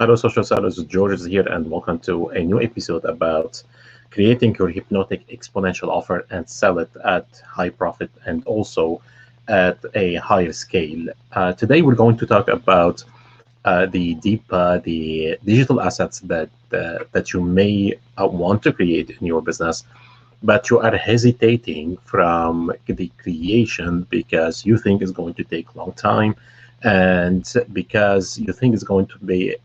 Hello, social sellers. George is here, and welcome to a new episode about creating your hypnotic exponential offer and sell it at high profit and also at a higher scale. Today, we're going to talk about the DIPA, the digital assets that you may want to create in your business, but you are hesitating from the creation because you think it's going to take a long time and because you think it's going to be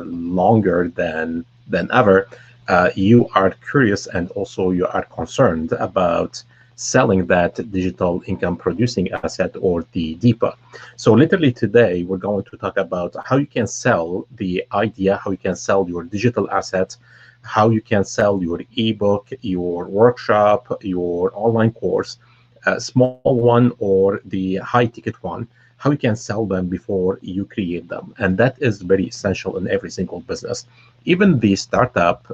longer than ever. You are curious and also you are concerned about selling that digital income producing asset or the DIPA. So literally today we're going to talk about how you can sell the idea, how you can sell your digital asset, how you can sell your ebook, your workshop, your online course, a small one or the high ticket one, how you can sell them before you create them. And that is very essential in every single business. Even the startup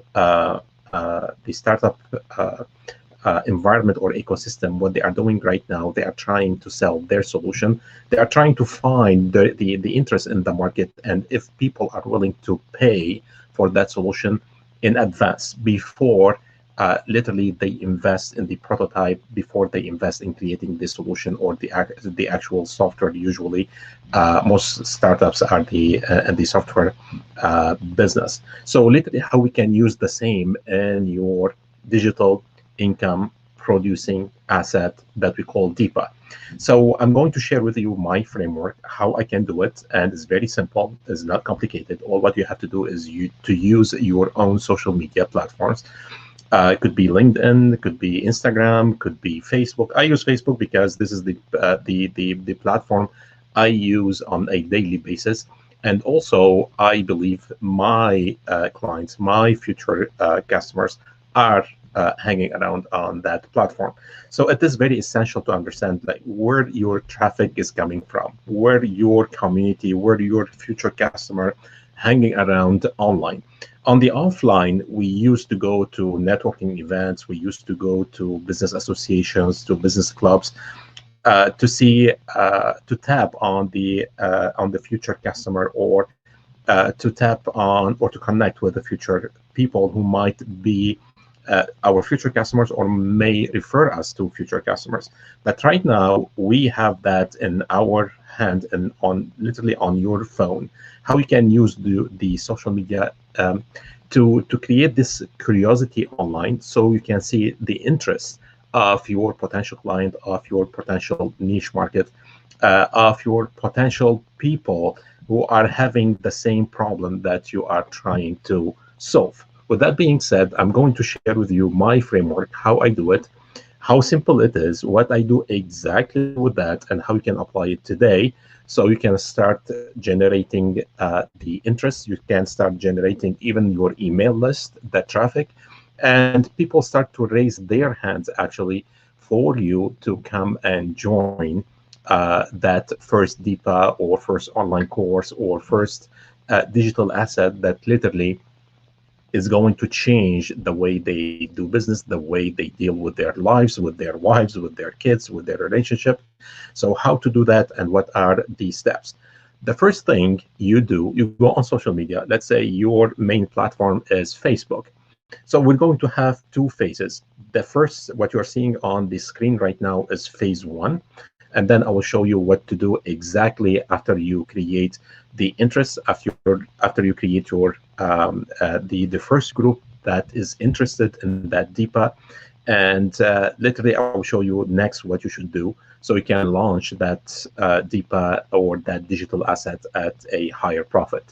environment or ecosystem, what they are doing right now, they are trying to sell their solution. They are trying to find the interest in the market, and if people are willing to pay for that solution in advance before literally they invest in the prototype, before they invest in creating the solution or the actual software. Usually most startups are the software business. So literally how we can use the same in your digital income producing asset that we call DIPA. So I'm going to share with you my framework, how I can do it, and it's very simple. It's not complicated. All what you have to do is to use your own social media platforms. It could be LinkedIn, it could be Instagram, could be Facebook. I use Facebook because this is the platform I use on a daily basis. And also, I believe my clients, my future customers are hanging around on that platform. So it is very essential to understand like where your traffic is coming from, where your community, where your future customer hanging around online. On the offline, we used to go to networking events, we used to go to business associations, to business clubs, to see to tap on the future customer, or to tap on or to connect with the future people who might be our future customers or may refer us to future customers. But right now we have that in our hand and on literally on your phone, how you can use the social media to create this curiosity online, so you can see the interest of your potential client, of your potential niche market, of your potential people who are having the same problem that you are trying to solve. With that being said, I'm going to share with you my framework, how I do it, how simple it is, what I do exactly with that, and how you can apply it today. So you can start generating the interest. You can start generating even your email list, the traffic, and people start to raise their hands actually for you to come and join that first DIPA or first online course or first digital asset that literally is going to change the way they do business, the way they deal with their lives, with their wives, with their kids, with their relationship. So how to do that and what are the steps? The first thing you do, you go on social media. Let's say your main platform is Facebook. So we're going to have two phases. The first, what you're seeing on the screen right now is phase one. And then I will show you what to do exactly after you create the interest, after you create your the first group that is interested in that DIPA. And literally, I will show you next what you should do so you can launch that DIPA or that digital asset at a higher profit.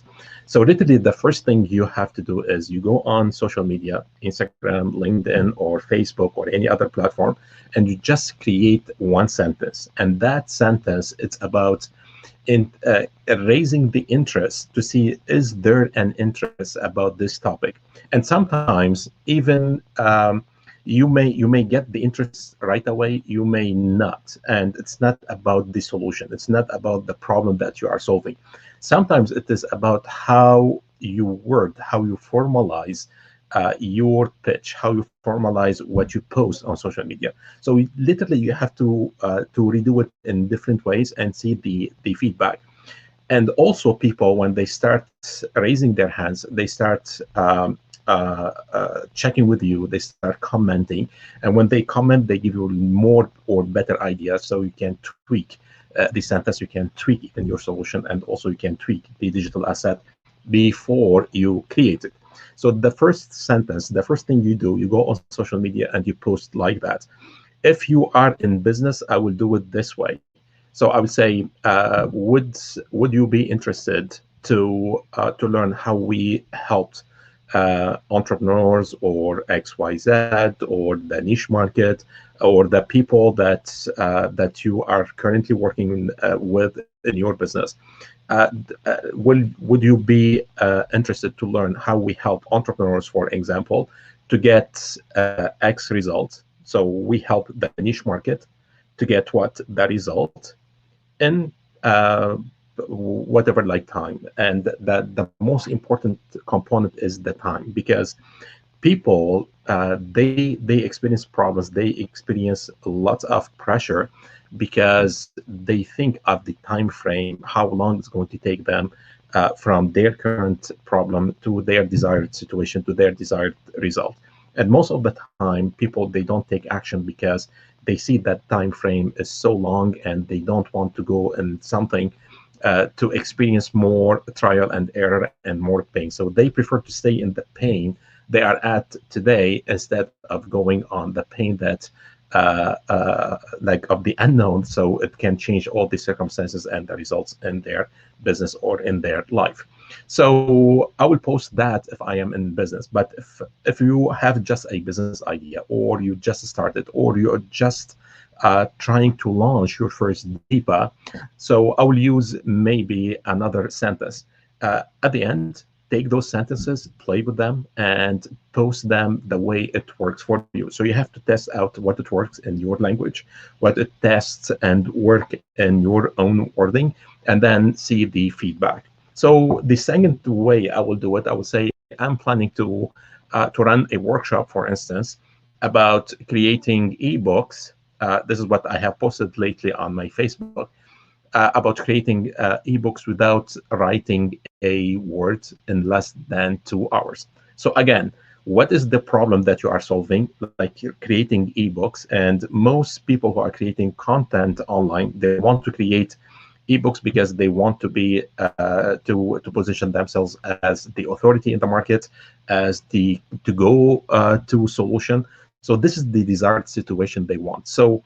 So literally, the first thing you have to do is you go on social media, Instagram, LinkedIn, or Facebook, or any other platform, and you just create one sentence. And that sentence, it's about raising the interest to see, is there an interest about this topic? And sometimes even you may get the interest right away, you may not, and it's not about the solution, it's not about the problem that you are solving. Sometimes it is about how you word, how you formalize your pitch, how you formalize what you post on social media. So literally you have to redo it in different ways and see the feedback. And also people, when they start raising their hands, they start checking with you, they start commenting, and when they comment, they give you more or better ideas, so you can tweak the sentence, you can tweak even your solution, and also you can tweak the digital asset before you create it. So the first sentence, the first thing you do, you go on social media and you post like that. If you are in business, I will do it this way. So I would say, would you be interested to learn how we helped entrepreneurs or XYZ or the niche market or the people that you are currently working with in your business? Would you be interested to learn how we help entrepreneurs, for example, to get X result? So we help the niche market to get what the result in whatever like time. And that the most important component is the time, because people they experience problems, they experience lots of pressure because they think of the time frame, how long it's going to take them from their current problem to their desired situation, to their desired result. And most of the time people, they don't take action because they see that time frame is so long and they don't want to go in something to experience more trial and error and more pain. So they prefer to stay in the pain they are at today instead of going on the pain that like of the unknown, so it can change all the circumstances and the results in their business or in their life. So I will post that if I am in business. But if you have just a business idea, or you just started, or you're just trying to launch your first DIPA, so I will use maybe another sentence at the end. Take those sentences, play with them, and post them the way it works for you. So you have to test out what it works in your language, what it tests and work in your own wording, and then see the feedback. So the second way I will do it, I will say I'm planning to run a workshop, for instance, about creating ebooks. This is what I have posted lately on my Facebook, about creating ebooks without writing a word in less than 2 hours. So again, what is the problem that you are solving? Like, you're creating ebooks, and most people who are creating content online, they want to create ebooks because they want to be to position themselves as the authority in the market, as the to go to solution. So this is the desired situation they want. So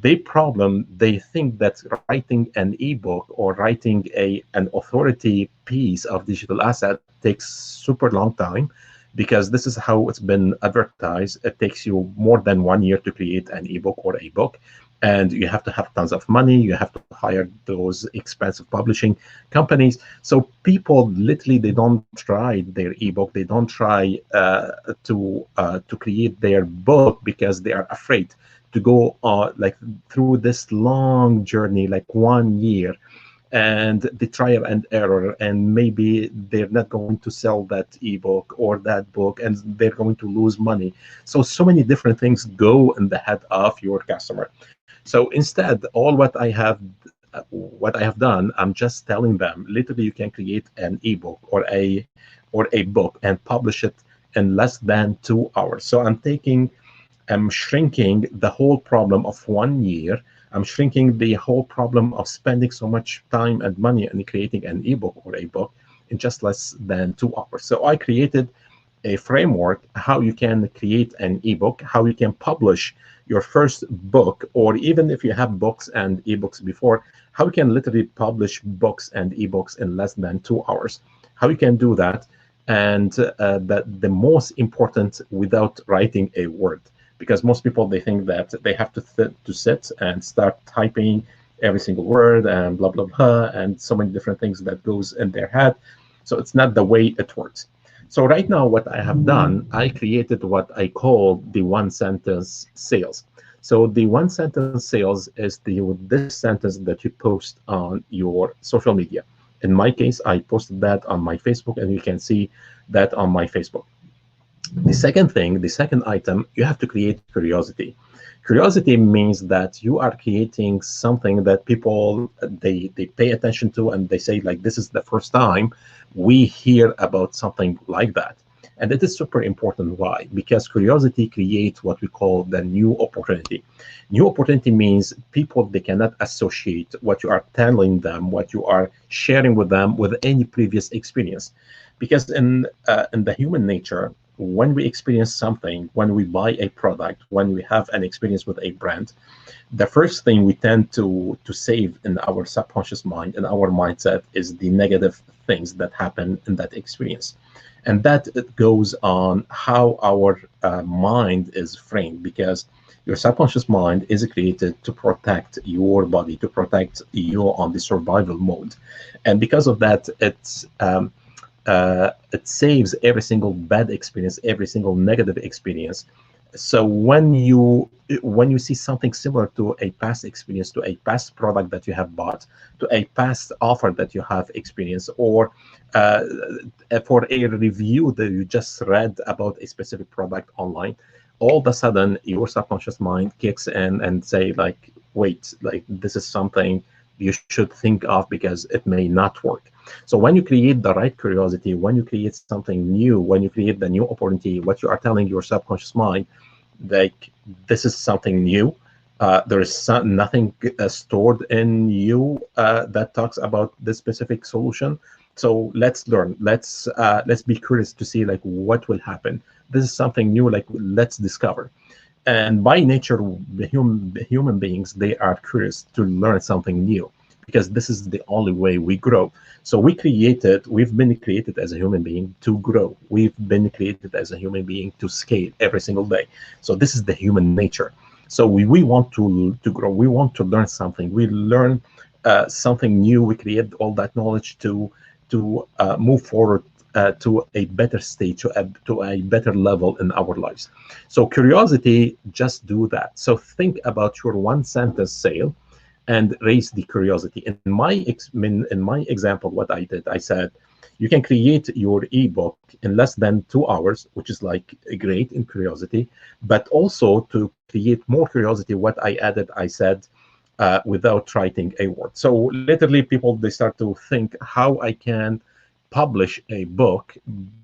they problem, they think that writing an ebook or writing an authority piece of digital asset takes super long time, because this is how it's been advertised. It takes you more than 1 year to create an ebook or a book, and you have to have tons of money, you have to hire those expensive publishing companies. So people literally, they don't try their ebook, they don't try to create their book, because they are afraid to go like through this long journey, like 1 year, and the trial and error, and maybe they're not going to sell that ebook or that book, and they're going to lose money. So many different things go in the head of your customer. So instead, all what I have done, I'm just telling them, literally, you can create an ebook or a book and publish it in less than 2 hours. So I'm shrinking the whole problem of 1 year. I'm shrinking the whole problem of spending so much time and money in creating an ebook or a book in just less than 2 hours. So I created a framework how you can create an ebook, how you can publish your first book, or even if you have books and ebooks before, how you can literally publish books and ebooks in less than 2 hours. How you can do that, and the most important, without writing a word. Because most people, they think that they have to sit and start typing every single word and blah blah blah, and so many different things that goes in their head. So it's not the way it works. So right now, what I have done, I created what I call the one sentence sales. So the one sentence sales is this sentence that you post on your social media. In my case, I posted that on my Facebook, and you can see that on my Facebook. The second thing, the second item, you have to create curiosity. Curiosity means that you are creating something that people they pay attention to, and they say like, this is the first time we hear about something like that. And it is super important. Why? Because curiosity creates what we call the new opportunity. New opportunity means people, they cannot associate what you are telling them, what you are sharing with them, with any previous experience. Because in the human nature, when we experience something, when we buy a product, when we have an experience with a brand, the first thing we tend to save in our subconscious mind, in our mindset, is the negative things that happen in that experience. And that it goes on how our mind is framed, because your subconscious mind is created to protect your body, to protect you on the survival mode. And because of that, it saves every single bad experience, every single negative experience. So when you see something similar to a past experience, to a past product that you have bought, to a past offer that you have experienced, or uh, for a review that you just read about a specific product online, all of a sudden your subconscious mind kicks in and say like, wait, like this is something you should think of because it may not work. So when you create the right curiosity, when you create something new, when you create the new opportunity, what you are telling your subconscious mind, like, this is something new. There is nothing stored in you that talks about this specific solution. So let's learn. Let's be curious to see like what will happen. This is something new. Like, let's discover. And by nature, human beings, they are curious to learn something new, because this is the only way we grow. So we've been created as a human being to grow. We've been created as a human being to scale every single day. So this is the human nature. So we want to grow. We want to learn something. We learn something new. We create all that knowledge to move forward to a better stage, to a better level in our lives. So curiosity just do that. So think about your one sentence sale and raise the curiosity. In my example, what I did, I said, you can create your ebook in less than 2 hours, which is like great in curiosity. But also to create more curiosity, what I added, I said, without writing a word. So literally, people, they start to think how I can publish a book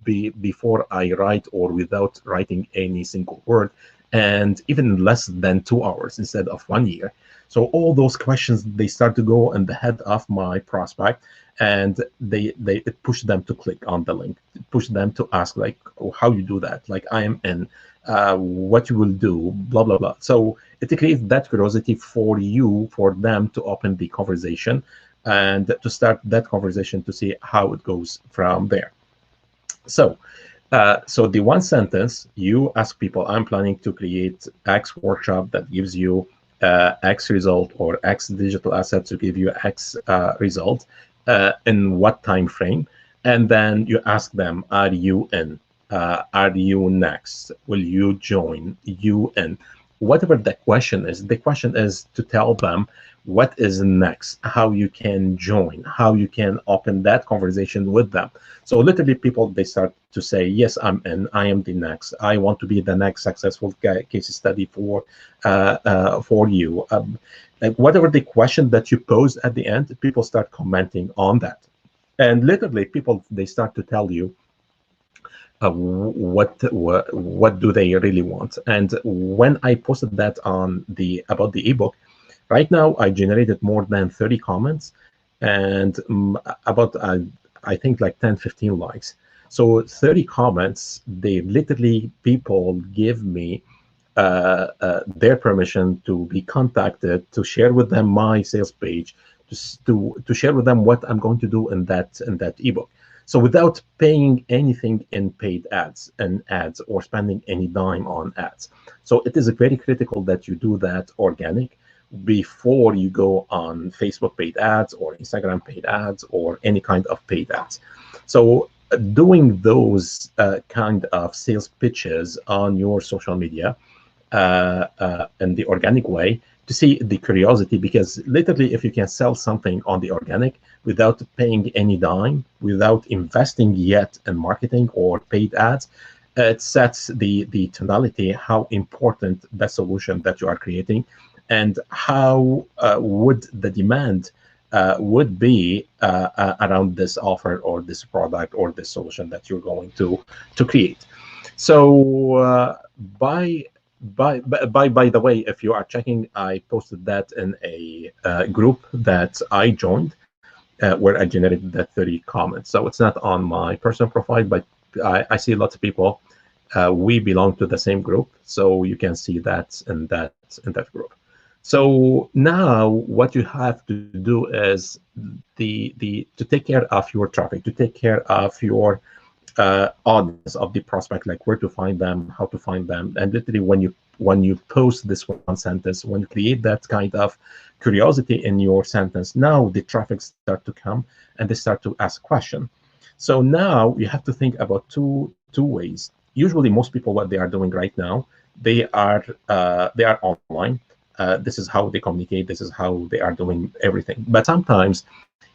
before I write, or without writing any single word, and even less than 2 hours instead of 1 year. So all those questions, they start to go in the head of my prospect, and it push them to click on the link, push them to ask like, oh, how you do that? Like, I am in, what you will do, blah blah blah. So it creates that curiosity for you, for them to open the conversation and to start that conversation to see how it goes from there. So so the one sentence, you ask people, I'm planning to create X workshop that gives you X result, or X digital asset to give you X result, in what time frame. And then you ask them, are you in? Are you next? Will you join? You in? Whatever the question is to tell them what is next, how you can join, how you can open that conversation with them. So literally, people, they start to say, yes, I'm in, I am the next, I want to be the next successful case study for you. Like, whatever the question that you pose at the end, people start commenting on that. And literally, people, they start to tell you what do they really want. And when I posted that on about the ebook, right now I generated more than 30 comments, and about I think like 10-15 likes. So 30 comments, they literally, people give me their permission to be contacted, to share with them my sales page, to share with them what I'm going to do in that ebook. So without paying anything in paid ads or spending any dime on ads. So it is very critical that you do that organic before you go on Facebook paid ads or Instagram paid ads or any kind of paid ads. So doing those kind of sales pitches on your social media in the organic way, to see the curiosity, because literally, if you can sell something on the organic without paying any dime, without investing yet in marketing or paid ads, it sets the tonality, how important that solution that you are creating, and how would the demand would be around this offer or this product or this solution that you're going to create. So by the way, if you are checking, I posted that in a group that I joined, where I generated that 30 comments. So it's not on my personal profile, but I see lots of people. We belong to the same group, so you can see that in that group. So now what you have to do is to take care of your traffic, to take care of your audience of the prospect, like where to find them, how to find them, and literally when you post this one sentence, when you create that kind of curiosity in your sentence, now the traffic start to come and they start to ask question. So now you have to think about two ways. Usually, most people, what they are doing right now, they are online. This is how they communicate. This is how they are doing everything. But sometimes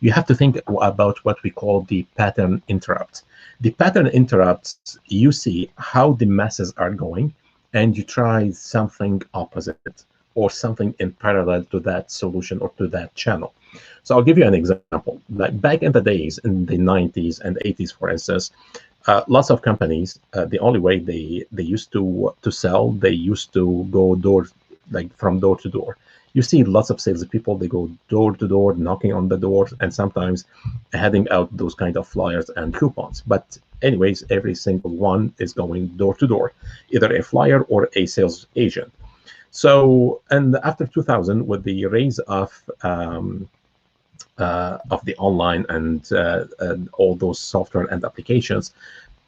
you have to think about what we call the pattern interrupt. The pattern interrupts, you see how the masses are going, and you try something opposite or something in parallel to that solution or to that channel. So I'll give you an example. Like back in the days, in the 90s and 80s, for instance, lots of companies, the only way they used to sell, they used to go from door to door. You see lots of salespeople, they go door to door, knocking on the doors, and sometimes handing out those kind of flyers and coupons. But anyways, every single one is going door to door, either a flyer or a sales agent. So, and after 2000, with the rise of the online and all those software and applications,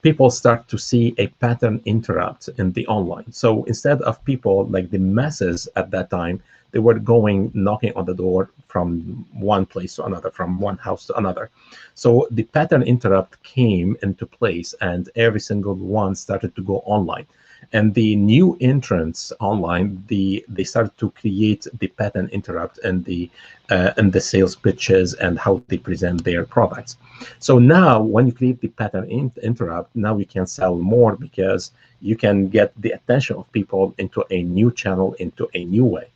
people start to see a pattern interrupt in the online. So instead of people, like the masses at that time, they were going knocking on the door from one place to another, from one house to another. So the pattern interrupt came into place, and every single one started to go online. And the new entrants online, they started to create the pattern interrupt and the sales pitches and how they present their products. So now when you create the pattern interrupt, now you can sell more because you can get the attention of people into a new channel, into a new way.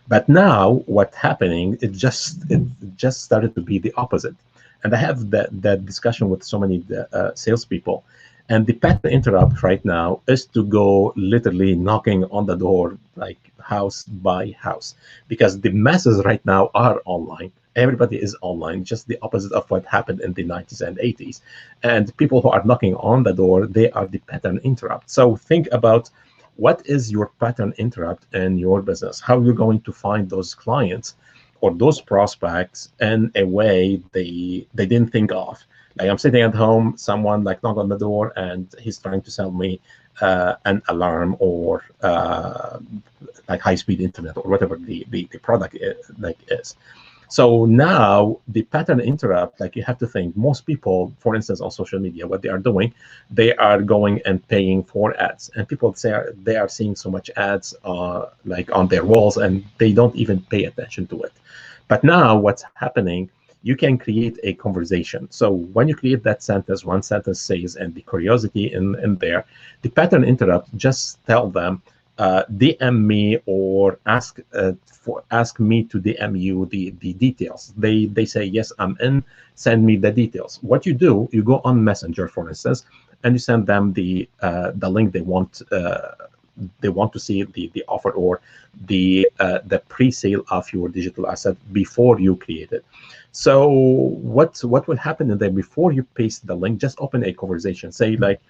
But now what's happening, it just started to be the opposite. And I have that discussion with so many salespeople. And the pattern interrupt right now is to go literally knocking on the door, like house by house, because the masses right now are online. Everybody is online, just the opposite of what happened in the 90s and 80s. And people who are knocking on the door, they are the pattern interrupt. So think about what is your pattern interrupt in your business, how you're going to find those clients or those prospects in a way they didn't think of. Like I'm sitting at home, someone like knock on the door and he's trying to sell me an alarm or like high-speed internet or whatever the product is. So now the pattern interrupt, like you have to think, most people, for instance, on social media, what they are doing, they are going and paying for ads. And people say they are seeing so much ads like on their walls and they don't even pay attention to it. But now what's happening, you can create a conversation. So when you create that sentence, one sentence says, and the curiosity in there, the pattern interrupt, just tell them, DM me or ask me to DM you the details. They say, yes, I'm in, send me the details. What you do, you go on Messenger, for instance, and you send them the link they want to see the offer or the pre-sale of your digital asset before you create it. So what will happen in there, before you paste the link, just open a conversation. Say like,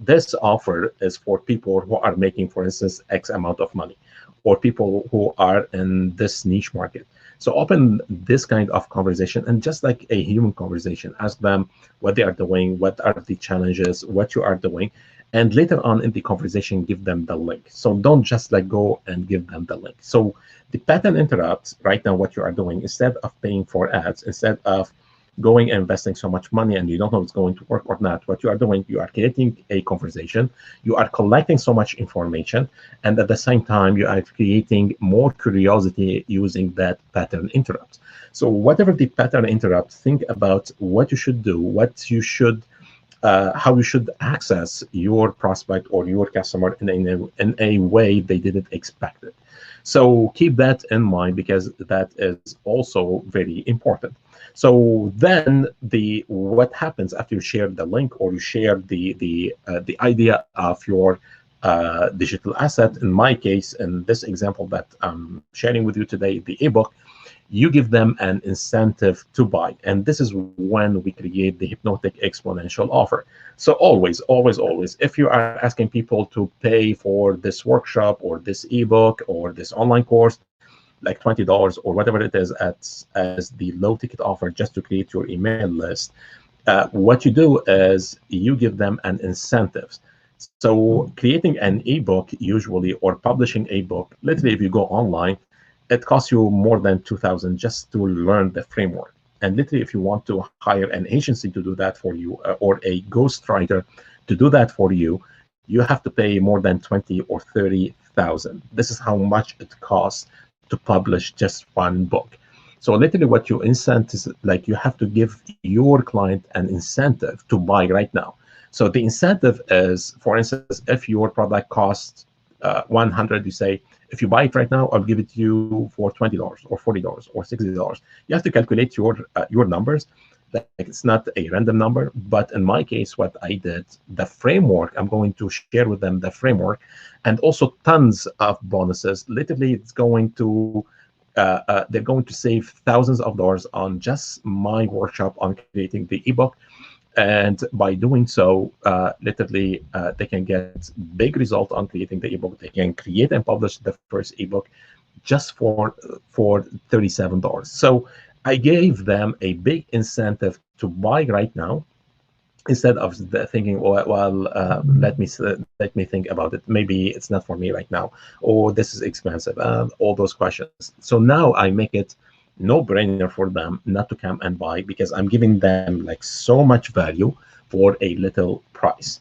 this offer is for people who are making, for instance, X amount of money, or people who are in this niche market. So open this kind of conversation and just like a human conversation, ask them what they are doing, what are the challenges, what you are doing, and later on in the conversation, give them the link. So don't just like go and give them the link. So the pattern interrupts right now what you are doing, instead of paying for ads, instead of going and investing so much money and you don't know if it's going to work or not, what you are doing, you are creating a conversation, you are collecting so much information, and at the same time, you are creating more curiosity using that pattern interrupt. So whatever the pattern interrupt, think about what you should do, what you should how you should access your prospect or your customer in a way they didn't expect it. So keep that in mind, because that is also very important. So then what happens after you share the link or you share the idea of your digital asset? In my case, in this example that I'm sharing with you today, the ebook, you give them an incentive to buy. And this is when we create the hypnotic exponential offer. So always, always, always, if you are asking people to pay for this workshop or this ebook or this online course, like $20 or whatever it is as the low ticket offer just to create your email list, what you do is you give them an incentive. So creating an ebook usually, or publishing a book, literally if you go online, it costs you more than 2,000 just to learn the framework. And literally, if you want to hire an agency to do that for you, or a ghostwriter to do that for you, you have to pay more than 20 or 30,000. This is how much it costs to publish just one book. So literally, what you incent is like you have to give your client an incentive to buy right now. So the incentive is, for instance, if your product costs 100, you say, if you buy it right now, I'll give it to you for $20 or $40 or $60. You have to calculate your numbers. Like, it's not a random number, but in my case, what I did, the framework, I'm going to share with them the framework, and also tons of bonuses. Literally, it's going to they're going to save thousands of dollars on just my workshop on creating the ebook. And by doing so, literally, they can get big result on creating the ebook. They can create and publish the first ebook just for $37. So I gave them a big incentive to buy right now, instead of thinking, well, let me think about it. Maybe it's not for me right now, or this is expensive. All those questions. So now I make it no-brainer for them not to come and buy, because I'm giving them like so much value for a little price.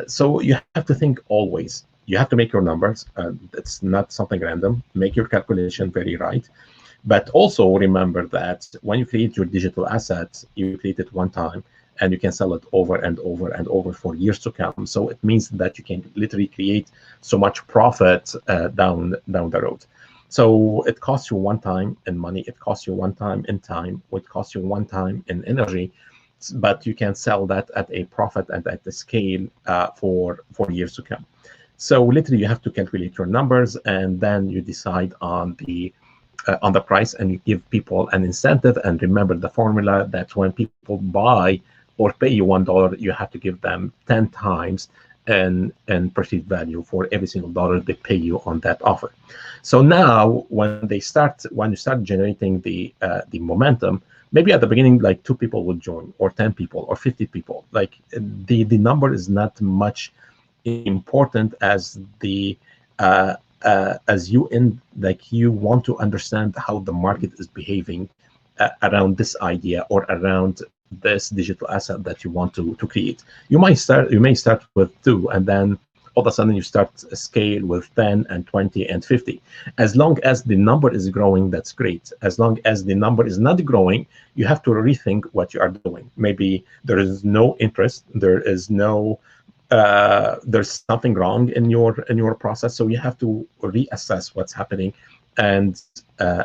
So you have to think always. You have to make your numbers. It's not something random. Make your calculation very right. But also remember that when you create your digital asset, you create it one time, and you can sell it over and over and over for years to come. So it means that you can literally create so much profit down the road. So it costs you one time in money, it costs you one time in time, it costs you one time in energy, but you can sell that at a profit and at the scale for years to come. So literally, you have to calculate your numbers, and then you decide on the price, and you give people an incentive. And remember the formula that when people buy or pay you $1, you have to give them 10 times in perceived value for every single dollar they pay you on that offer. So now, when you start generating the momentum, maybe at the beginning, like 2 people will join, or 10 people, or 50 people. Like the number is not much important as you want to understand how the market is behaving around this idea, or around this digital asset that you want to create. You may start with 2, and then all of a sudden you start a scale with 10 and 20 and 50. As long as the number is growing, that's great. As long as the number is not growing, you have to rethink what you are doing. Maybe there is no interest, there's something wrong in your process, so you have to reassess what's happening and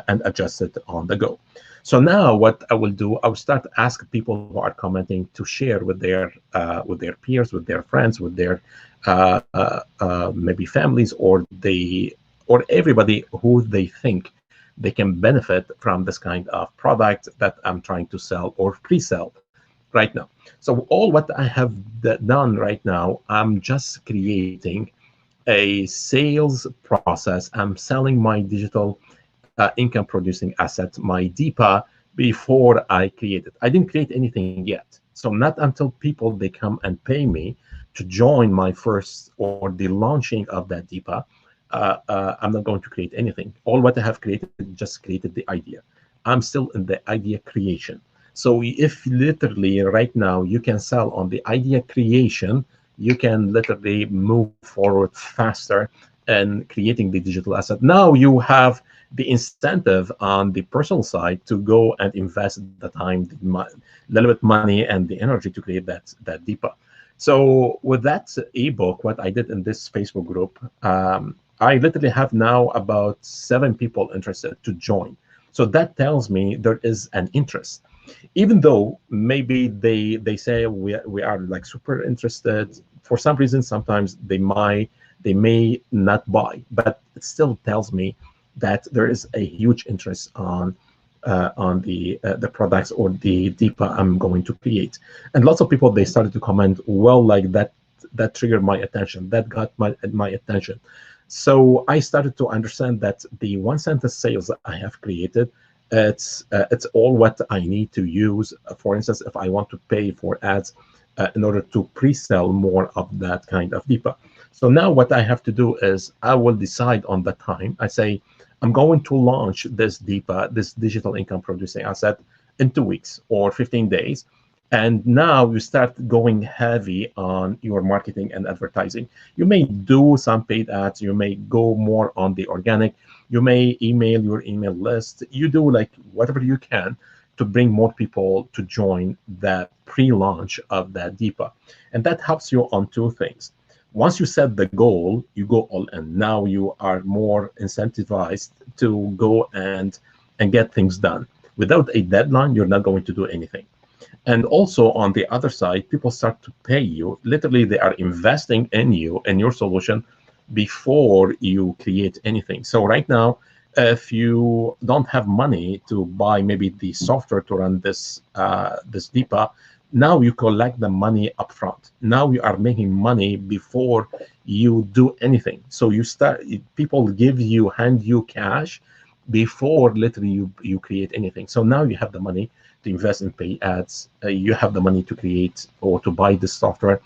adjust it on the go. So now what I will do, I will start asking people who are commenting to share with their peers, with their friends, with their maybe families, or everybody who they think they can benefit from this kind of product that I'm trying to sell or pre-sell right now. So all what I have done right now, I'm just creating a sales process. I'm selling my digital income producing asset, my DIPA, before I create it. I didn't create anything yet. So not until people they come and pay me to join my first or the launching of that DIPA, I'm not going to create anything. All what I have created, just created the idea. I'm still in the idea creation. So if literally right now you can sell on the idea creation, you can literally move forward faster and creating the digital asset. Now you have the incentive on the personal side to go and invest the time, little bit money, and the energy to create that DIPA. So with that ebook, what I did in this Facebook group, I literally have now about 7 people interested to join. So that tells me there is an interest, even though maybe they say we are like super interested. For some reason, sometimes they may not buy, but it still tells me that there is a huge interest on the products or the DIPA I'm going to create. And lots of people, they started to comment, well, like that triggered my attention, that got my attention. So I started to understand that the one sentence sales that I have created, it's all what I need to use. For instance, if I want to pay for ads in order to pre-sell more of that kind of DIPA. So now what I have to do is I will decide on the time. I say, I'm going to launch this DIPA, this digital income producing asset, in 2 weeks or 15 days. And now you start going heavy on your marketing and advertising. You may do some paid ads. You may go more on the organic. You may email your email list. You do like whatever you can to bring more people to join that pre-launch of that DIPA. And that helps you on 2 things. Once you set the goal, you go all in. Now you are more incentivized to go and get things done. Without a deadline, you're not going to do anything. And also on the other side, people start to pay you. Literally, they are investing in you and your solution before you create anything. So right now, if you don't have money to buy maybe the software to run this DIPA, now you collect the money upfront. Now you are making money before you do anything. So you start, people hand you cash before literally you create anything. So now you have the money to invest in pay ads. You have the money to create or to buy this software,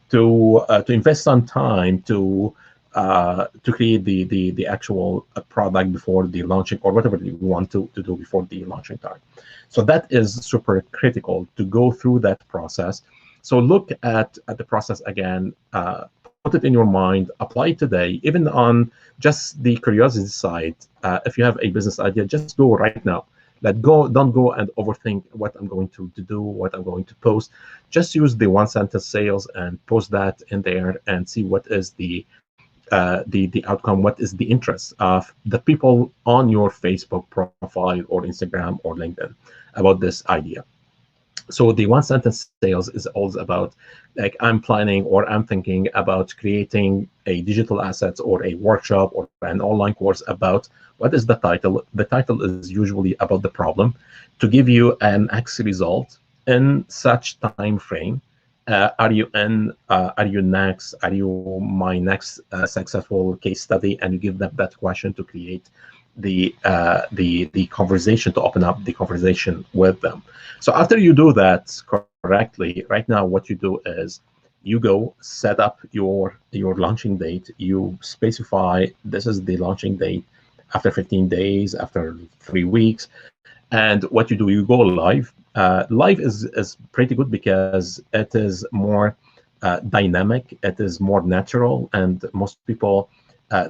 to invest some time to create the actual product before the launching, or whatever you want to do before the launching time. So that is super critical to go through that process. So look at the process again, put it in your mind, apply it today, even on just the curiosity side. If you have a business idea, just go right now. Don't go and overthink what I'm going to do, what I'm going to post. Just use the one sentence sales and post that in there and see what is the outcome, what is the interest of the people on your Facebook profile or Instagram or LinkedIn about this idea. So the one sentence sales is always about, like, I'm planning or I'm thinking about creating a digital assets or a workshop or an online course about, what is the title? The title is usually about the problem, to give you an X result in such time frame. Are you in? Are you next? Are you my next successful case study? And you give them that question to create the conversation, to open up the conversation with them. So after you do that correctly, right now what you do is you go set up your launching date. You specify this is the launching date after 15 days, after 3 weeks. And what you do, you go live. Live is pretty good because it is more dynamic, it is more natural, and most people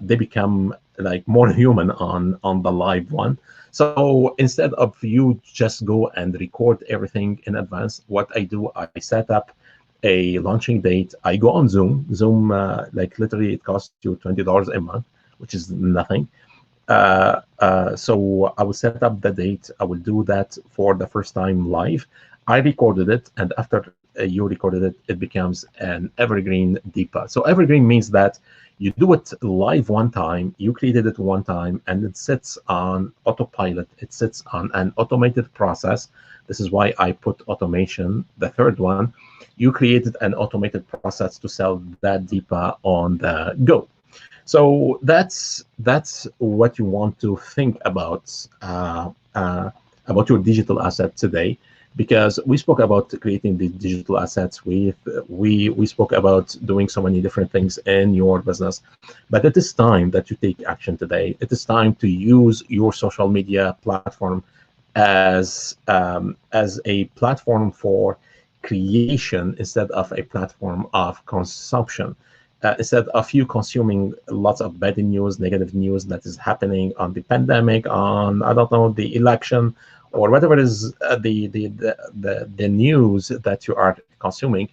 they become like more human on the live one. So instead of you just go and record everything in advance, what I do, I set up a launching date. I go on Zoom. Like literally, it costs you $20 a month, which is nothing. So I will set up the date. I will do that for the first time live. I recorded it, and after you recorded it, it becomes an evergreen DIPA. So evergreen means that you do it live one time, you created it one time, and it sits on autopilot. It sits on an automated process. This is why I put automation, the third one. You created an automated process to sell that DIPA on the go. So that's what you want to think about your digital asset today, because we spoke about creating the digital assets. We spoke about doing so many different things in your business, but it is time that you take action today. It is time to use your social media platform as a platform for creation instead of a platform of consumption. instead of you consuming lots of bad news, negative news that is happening on the pandemic, on, I don't know, the election, or whatever is the news that you are consuming,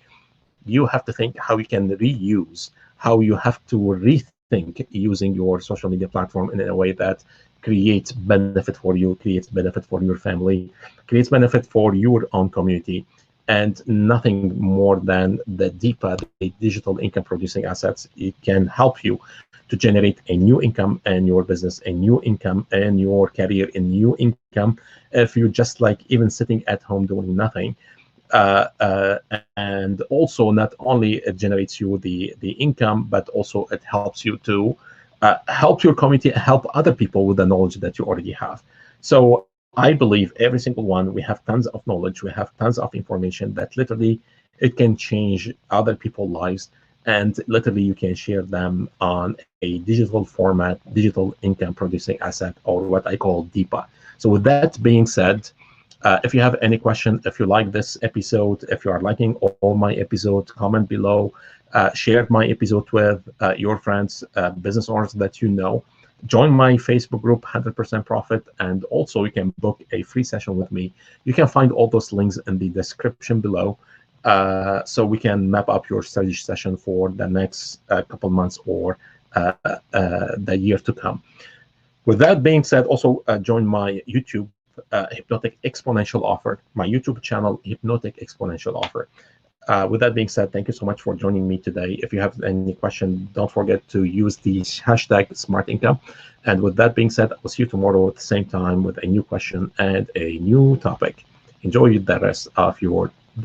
you have to think how you can reuse, how you have to rethink using your social media platform in a way that creates benefit for you, creates benefit for your family, creates benefit for your own community, and nothing more than the DIPA, the digital income producing assets. It can help you to generate a new income in your business, a new income in your career, a new income if you're just like even sitting at home doing nothing. And also not only it generates you the income, but also it helps you to help your community, help other people with the knowledge that you already have. So I believe every single one, we have tons of knowledge, we have tons of information that literally it can change other people's lives, and literally you can share them on a digital format, digital income producing asset, or what I call DIPA. So with that being said, if you have any question, if you like this episode, if you are liking all my episodes, comment below, share my episode with your friends, business owners that you know. Join my Facebook group, 100% Profit, and also you can book a free session with me. You can find all those links in the description below, so we can map up your strategy session for the next couple months or the year to come. With that being said, also join my YouTube, Hypnotic Exponential Offer, my YouTube channel, Hypnotic Exponential Offer. With that being said, thank you so much for joining me today. If you have any question, don't forget to use the hashtag Smart Income. And with that being said, I'll see you tomorrow at the same time with a new question and a new topic. Enjoy the rest of your